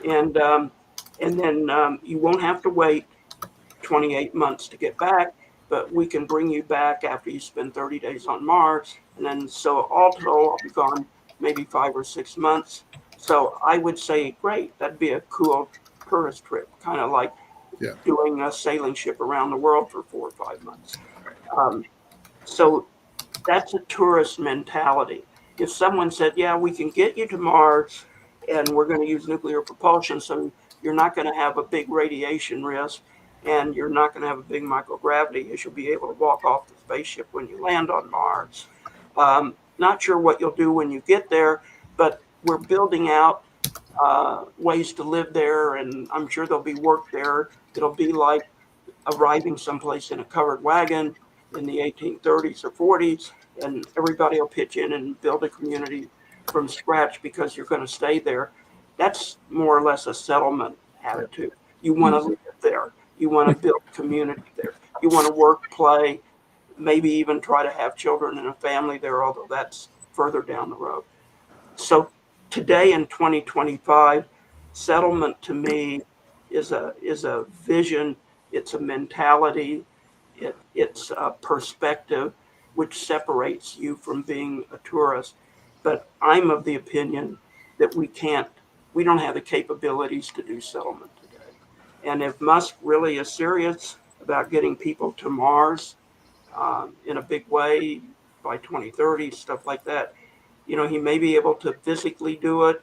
and then you won't have to wait 28 months to get back, but we can bring you back after you spend 30 days on Mars, and then so all total I'll be gone maybe 5 or 6 months. So I would say, great, that'd be a cool tourist trip, kind of like doing a sailing ship around the world for 4 or 5 months. So that's a tourist mentality. If someone said, yeah, we can get you to Mars and we're going to use nuclear propulsion, so you're not going to have a big radiation risk and you're not going to have a big microgravity issue, you'll be able to walk off the spaceship when you land on Mars. Not sure what you'll do when you get there, but we're building out ways to live there, and I'm sure there'll be work there. It'll be like arriving someplace in a covered wagon in the 1830s or 40s, and everybody will pitch in and build a community from scratch because you're going to stay there. That's more or less a settlement attitude. You want to live there. You want to build community there. You want to work, play, maybe even try to have children and a family there, although that's further down the road. So today in 2025, settlement to me is a vision, it's a mentality, it's a perspective which separates you from being a tourist. But I'm of the opinion that we don't have the capabilities to do settlement today. And if Musk really is serious about getting people to Mars in a big way by 2030, stuff like that, he may be able to physically do it,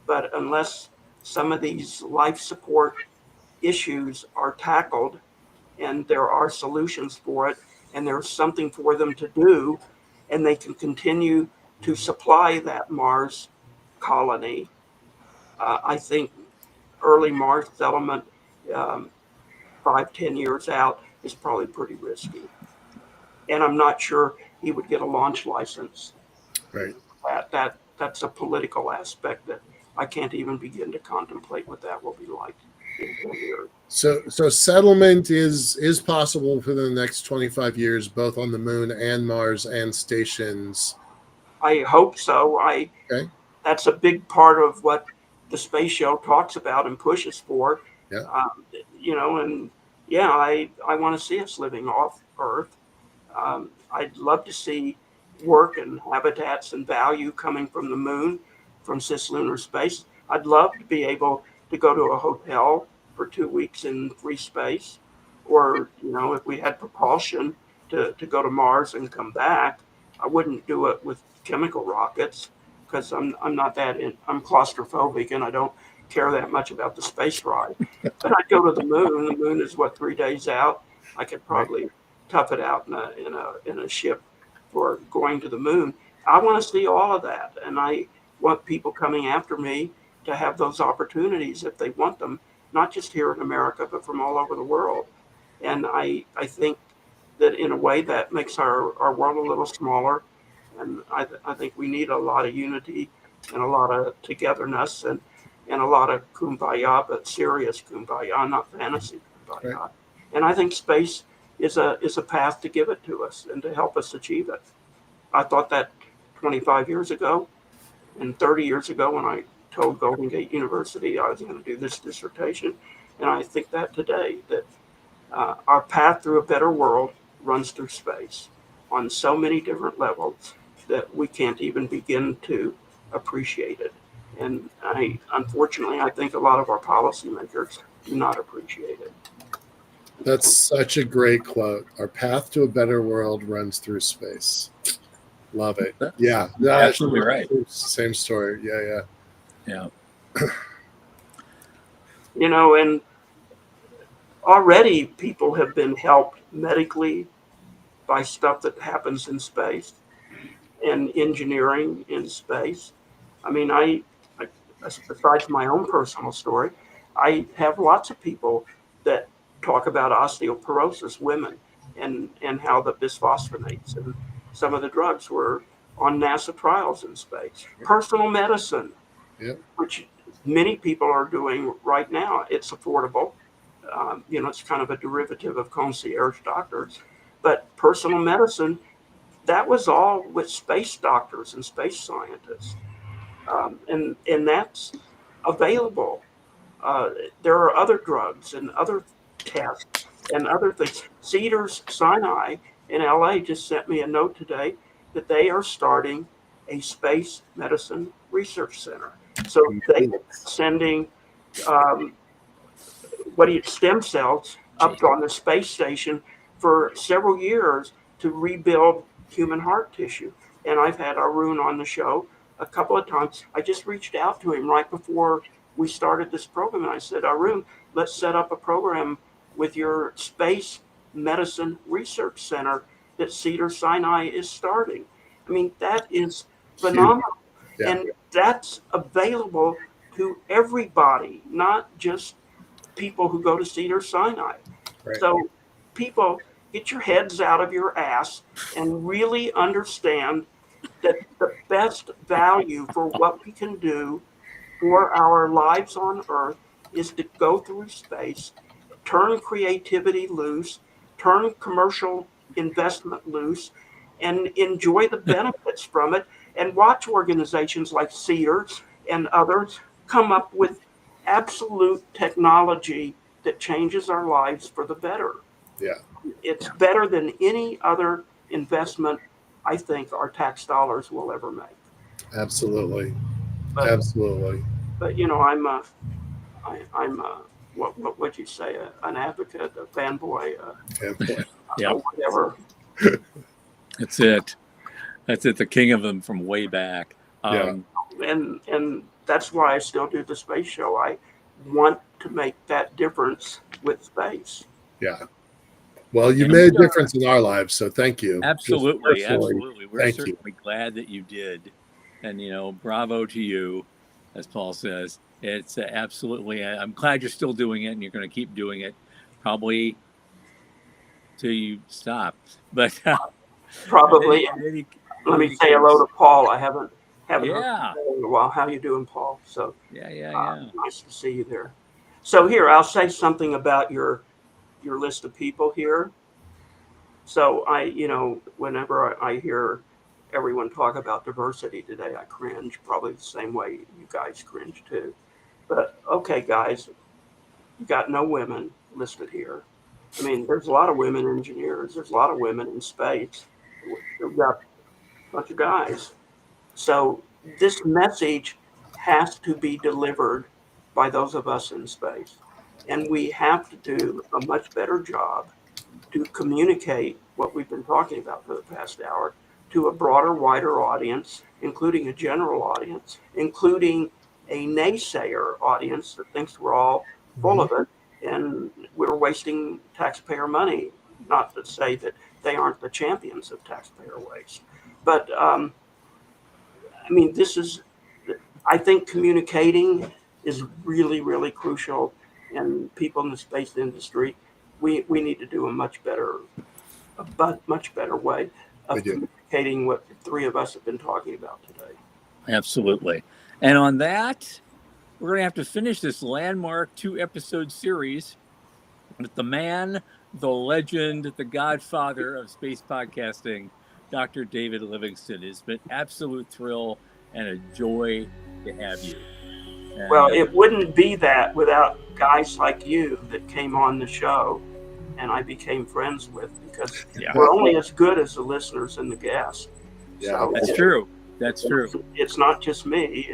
but unless some of these life support issues are tackled and there are solutions for it and there's something for them to do and they can continue to supply that Mars colony, I think early Mars settlement 5-10 years out is probably pretty risky. And I'm not sure he would get a launch license. Right. That's a political aspect that I can't even begin to contemplate what that will be like in 10 years. So settlement is possible for the next 25 years, both on the moon and Mars and stations. I hope so. Okay. That's a big part of what the space show talks about and pushes for. Yeah. and yeah, I want to see us living off Earth. I'd love to see work and habitats and value coming from the moon, from CisLunar space. I'd love to be able to go to a hotel for 2 weeks in free space, or if we had propulsion to go to Mars and come back. I wouldn't do it with chemical rockets because I'm not I'm claustrophobic and I don't care that much about the space ride. But I'd go to the moon. The moon is what, 3 days out. I could Right. probably tough it out in a ship for going to the moon. I want to see all of that, and I want people coming after me to have those opportunities if they want them, not just here in America, but from all over the world. And I think that in a way that makes our world a little smaller. And I think we need a lot of unity and a lot of togetherness and a lot of kumbaya, but serious kumbaya, not fantasy kumbaya. Right. And I think space is a path to give it to us and to help us achieve it. I thought that 25 years ago and 30 years ago when I told Golden Gate University I was going to do this dissertation. And I think that today, that our path through a better world runs through space on so many different levels that we can't even begin to appreciate it. And unfortunately, I think a lot of our policymakers do not appreciate it. That's such a great quote. Our path to a better world runs through space. Love it. Yeah. Absolutely right. Same story. Yeah. Yeah. And already people have been helped medically by stuff that happens in space and engineering in space. I mean, besides my own personal story, I have lots of people that talk about osteoporosis, women, and how the bisphosphonates and some of the drugs were on NASA trials in space. Personal medicine, Yep. which many people are doing right now. It's affordable. It's kind of a derivative of concierge doctors. But personal medicine, that was all with space doctors and space scientists. And that's available. There are other drugs and other tests and other things. Cedars-Sinai in LA just sent me a note today that they are starting a space medicine research center. So they are sending stem cells up on the space station for several years to rebuild human heart tissue. And I've had Arun on the show a couple of times. I just reached out to him right before we started this program, and I said, Arun, let's set up a program with your space medicine research center that Cedars-Sinai is starting. I mean, that is phenomenal. Yeah. And that's available to everybody, not just people who go to Cedars-Sinai. Right. So people, get your heads out of your ass and really understand that the best value for what we can do for our lives on Earth is to go through space, turn creativity loose, turn commercial investment loose, and enjoy the benefits from it, and watch organizations like Cedars and others come up with absolute technology that changes our lives for the better. Yeah. It's better than any other investment I think our tax dollars will ever make. Absolutely. But I'm what would you say, an advocate, a fanboy, Yeah. whatever. That's it. The king of them from way back. And that's why I still do the space show. I want to make that difference with space. Yeah. Well, you made a difference in our lives, so thank you. Absolutely. We're certainly glad that you did. And, bravo to you, as Paul says. It's absolutely, I'm glad you're still doing it, and you're going to keep doing it probably till you stop. But probably. Let me say hello to Paul. I haven't heard from him in a while. How you doing, Paul? So yeah. Nice to see you there. So here, I'll say something about your list of people here. So whenever I hear everyone talk about diversity today, I cringe, probably the same way you guys cringe too. But okay, guys, you got no women, listed here. I mean, there's a lot of women engineers. There's a lot of women in space. We've got a bunch of guys. So this message has to be delivered by those of us in space. And we have to do a much better job to communicate what we've been talking about for the past hour to a broader, wider audience, including a general audience, including a naysayer audience that thinks we're all full of it and we're wasting taxpayer money. Not to say that they aren't the champions of taxpayer waste, but I mean, I think communicating is really, really crucial, and people in the space industry, we need to do a much better way of communicating what the three of us have been talking about today. Absolutely. And on that, we're going to have to finish this landmark 2-episode series with the man, the legend, the godfather of space podcasting, Dr. David Livingston. It's been an absolute thrill and a joy to have you. And, well, it wouldn't be that without guys like you that came on the show and I became friends with, because we're only as good as the listeners and the guests. Yeah, so that's true. That's true. It's not just me.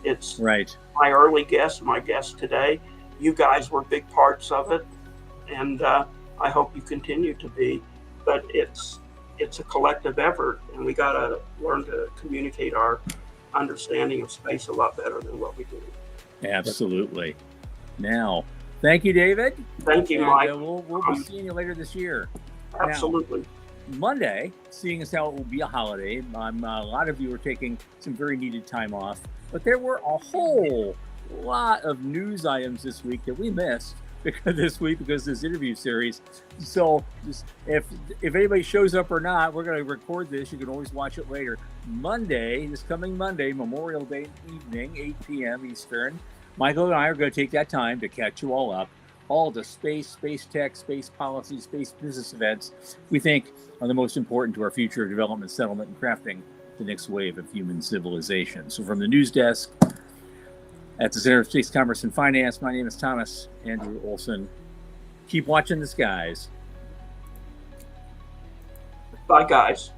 It's right. My early guests, my guests today. You guys were big parts of it, and I hope you continue to be. But it's a collective effort, and we got to learn to communicate our understanding of space a lot better than what we do. Absolutely. Now, thank you, David. Thank you, Mike. We'll be seeing you later this year. Absolutely. Now, Monday, seeing as how it will be a holiday, a lot of you are taking some very needed time off, but there were a whole lot of news items this week that we missed because this interview series. So if anybody shows up or not, we're going to record this. You can always watch it later. This coming Monday, Memorial Day evening, 8 p.m. Eastern, Michael and I are going to take that time to catch you all up. All the space tech, space policy, space business events we think are the most important to our future of development, settlement, and crafting the next wave of human civilization. So from the news desk at the Center of Space Commerce and Finance, my name is Thomas Andrew Olson. Keep watching the skies. Bye, guys.